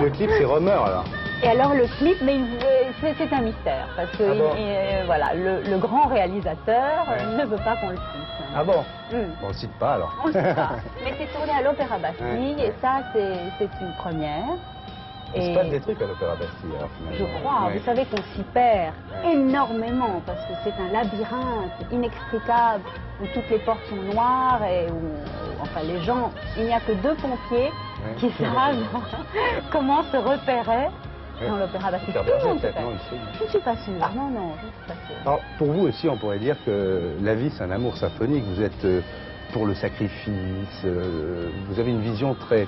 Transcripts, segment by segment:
le clip, c'est Romer, alors. Et alors le clip, mais c'est un mystère, parce que voilà, le grand réalisateur ne veut pas qu'on le cite. Ah bon On le cite pas alors. On le cite pas. Mais c'est tourné à l'Opéra Bastille, et ça c'est une première. Il se passe des trucs à l'Opéra Bastille, alors finalement. Je crois, vous savez qu'on s'y perd énormément, parce que c'est un labyrinthe inextricable, où toutes les portes sont noires, et où, enfin les gens, il n'y a que 2 pompiers qui savent comment se repérer. Dans l'Opéra Bastille. Je ne suis pas sûre. Non, non, je ne suis pas sûre. Alors, pour vous aussi, on pourrait dire que la vie, c'est un amour symphonique. Vous êtes pour le sacrifice. Vous avez une vision très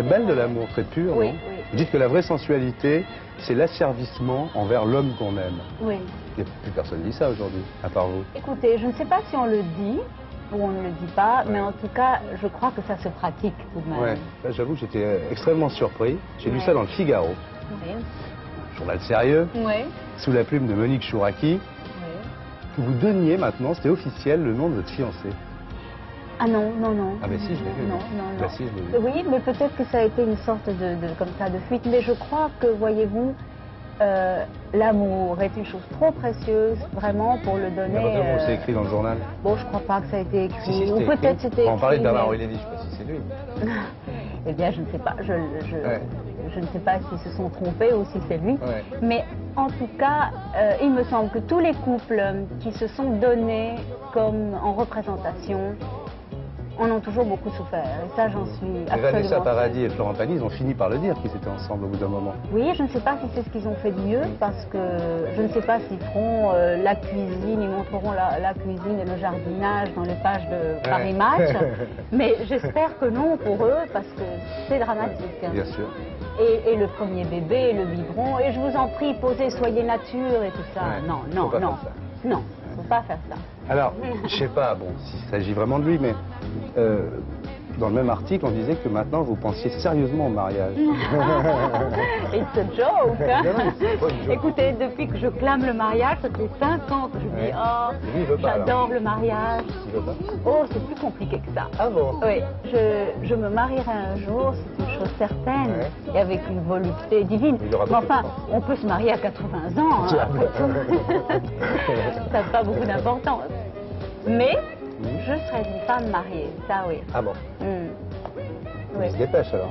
belle de l'amour, très pure. Oui, non oui. Vous dites que la vraie sensualité, c'est l'asservissement envers l'homme qu'on aime. Oui. Et plus personne ne dit ça aujourd'hui, à part vous. Écoutez, je ne sais pas si on le dit ou on ne le dit pas, mais en tout cas, je crois que ça se pratique tout de même. Ouais. Là, j'avoue que j'étais extrêmement surpris. J'ai lu ça dans le Figaro. Oui. Journal sérieux, Oui. sous la plume de Monique Chouraki. Oui. Vous donniez maintenant, c'était officiel, le nom de votre fiancé. Ah non, non, non. Ah ben si, je l'ai vu. Non, non, non. Bah si, je l'ai vu. Oui, mais peut-être que ça a été une sorte comme ça, de fuite. Mais je crois que, voyez-vous, l'amour est une chose trop précieuse, vraiment, pour le donner. Heureusement, c'est écrit dans le journal. Bon, je crois pas que ça a été écrit. Si, Ou peut-être c'était écrit. On parlait de Bernard mais... Henri Lévy, je ne sais pas si c'est lui. Eh bien, je ne sais pas. Je ne sais pas s'ils se sont trompés ou si c'est lui. Ouais. Mais en tout cas, il me semble que tous les couples qui se sont donnés comme en représentation en ont toujours beaucoup souffert. Et ça, j'en suis absolument Vanessa sûre. Paradis et Florent Pagny, ils ont fini par le dire qu'ils étaient ensemble au bout d'un moment. Oui, je ne sais pas si c'est ce qu'ils ont fait de mieux, parce que je ne sais pas s'ils feront la cuisine, ils montreront la cuisine et le jardinage dans les pages de Paris Match, mais j'espère que non pour eux, parce que c'est dramatique. Bien sûr. Et le premier bébé, le biberon, et je vous en prie, posez, soyez nature et tout ça. Ouais, Non, faut non, pas non. faire ça. Non, il ne faut pas faire ça. Alors, je sais pas, bon, s'il s'agit vraiment de lui, mais dans le même article, on disait que maintenant, vous pensiez sérieusement au mariage. It's a joke, hein? Non, non, c'est pas une joke. Écoutez, depuis que je clame le mariage, ça fait 5 ans que je dis, oh, Lui, il veut pas, j'adore le mariage. Il veut pas. Oh, c'est plus compliqué que ça. Ah bon? Oui, je me marierai un jour, c'est une chose certaine, et avec une volupté divine. Il aura Mais enfin, beaucoup de temps. on peut se marier à 80 ans, hein, après tout. Ça n'a pas beaucoup d'importance. Mais je serai une femme mariée, ça oui. Ah bon? Oui. Il se dépêche alors.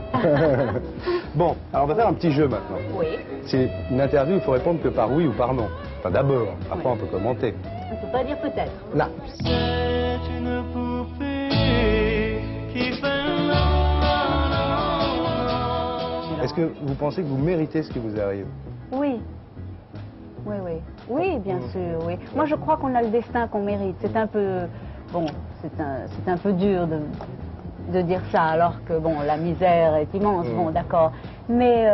Bon, alors on va faire un petit jeu maintenant. Oui. C'est une interview, il faut répondre que par oui ou par non. Enfin d'abord, après on peut commenter. On ne peut pas dire peut-être. Là. C'est une poupée qui fait non, non, non. Est-ce que vous pensez que vous méritez ce qui vous arrive? Oui. Oui, oui. Oui, bien sûr, oui. Moi, je crois qu'on a le destin qu'on mérite. C'est un peu... Bon, c'est un peu dur de dire ça, alors que, bon, la misère est immense, bon, d'accord. Mais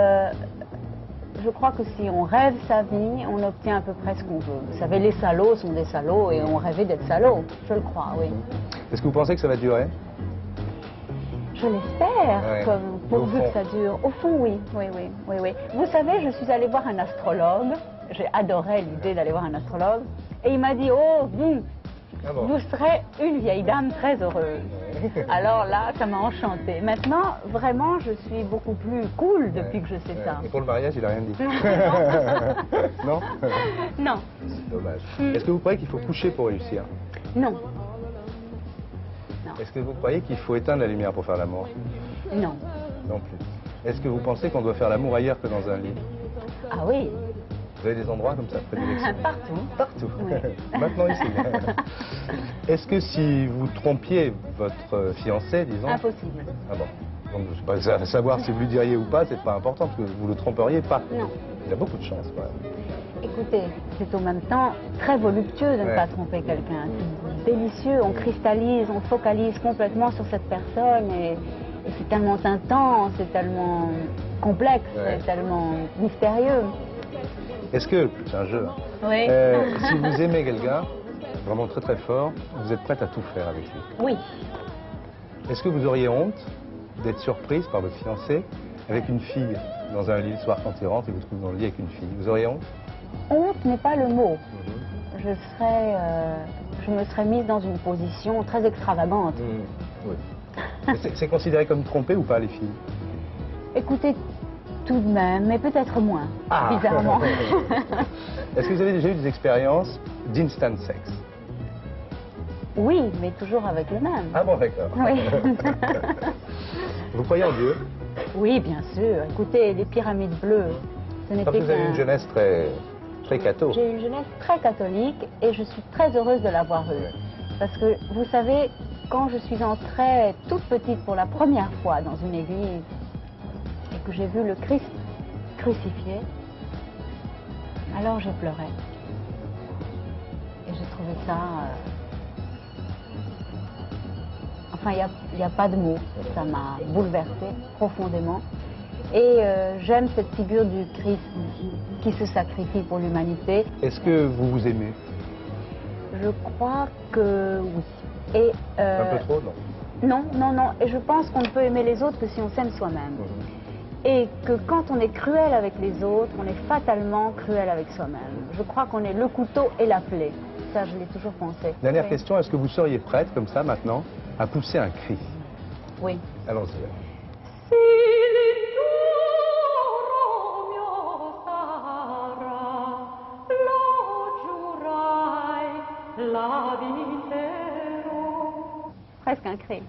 je crois que si on rêve sa vie, on obtient à peu près ce qu'on veut. Vous savez, les salauds sont des salauds et on rêvait d'être salauds. Je le crois, oui. Est-ce que vous pensez que ça va durer? Je l'espère, Ouais. pourvu Au fond. que ça dure. Au fond, oui, oui, oui, oui, oui. Vous savez, je suis allée voir un astrologue. J'ai adoré l'idée d'aller voir un astrologue. Et il m'a dit, oh, vous, Ah bon. vous serez une vieille dame très heureuse. Alors là, ça m'a enchantée. Maintenant, vraiment, je suis beaucoup plus cool depuis que je sais ça. Et pour le mariage, il a rien dit. Non? Non, C'est dommage. Est-ce que vous croyez qu'il faut coucher pour réussir? non, Est-ce que vous croyez qu'il faut éteindre la lumière pour faire l'amour? non. Non plus. Est-ce que vous pensez qu'on doit faire l'amour ailleurs que dans un lit? Ah oui, Vous avez des endroits comme ça, prédilection? partout. Partout. Oui. Maintenant ici. Est-ce que si vous trompiez votre fiancé, disons... Impossible. Ah bon. Donc je sais pas, savoir si vous lui diriez ou pas, c'est pas important, parce que vous le tromperiez pas. Non. Il a beaucoup de chance, quand même. Écoutez, c'est au même temps très voluptueux de ne Ouais. pas tromper quelqu'un. C'est délicieux, on cristallise, on focalise complètement sur cette personne et c'est tellement intense, c'est tellement complexe, Ouais. c'est tellement mystérieux. Est-ce que, c'est un jeu, hein, Oui. si vous aimez quelqu'un, vraiment très très fort, vous êtes prête à tout faire avec lui? Oui. Est-ce que vous auriez honte d'être surprise par votre fiancé avec une fille dans un lit le soir quand il rentre et vous trouvez dans le lit avec une fille? Vous auriez honte? Honte n'est pas le mot. Je me serais mise dans une position très extravagante. Oui. C'est considéré comme trompé ou pas, les filles? Écoutez, tout de même, mais peut-être moins, Ah. bizarrement. Est-ce que vous avez déjà eu des expériences d'instant sex? Oui, mais toujours avec le même. Ah bon, d'accord. Oui. Vous croyez en Dieu? Oui, bien sûr. Écoutez, les pyramides bleues, ce Parce n'était que vous avez qu'un... une jeunesse très catho. J'ai une jeunesse très catholique et je suis très heureuse de l'avoir eue. Parce que, vous savez, quand je suis entrée toute petite pour la première fois dans une église et que j'ai vu le Christ crucifié, alors j'ai pleuré. Et j'ai trouvé ça... Enfin, il n'y a pas de mots. Ça m'a bouleversée profondément. Et j'aime cette figure du Christ qui se sacrifie pour l'humanité. Est-ce que vous vous aimez? Je crois que oui. Et, Un peu trop, non? Non, non, non. Et je pense qu'on ne peut aimer les autres que si on s'aime soi-même. Et que quand on est cruel avec les autres, on est fatalement cruel avec soi-même. Je crois qu'on est le couteau et la plaie. Ça, je l'ai toujours pensé. Dernière Oui. question, est-ce que vous seriez prête, comme ça, maintenant, à pousser un cri? Oui. Allons-y. Presque un cri.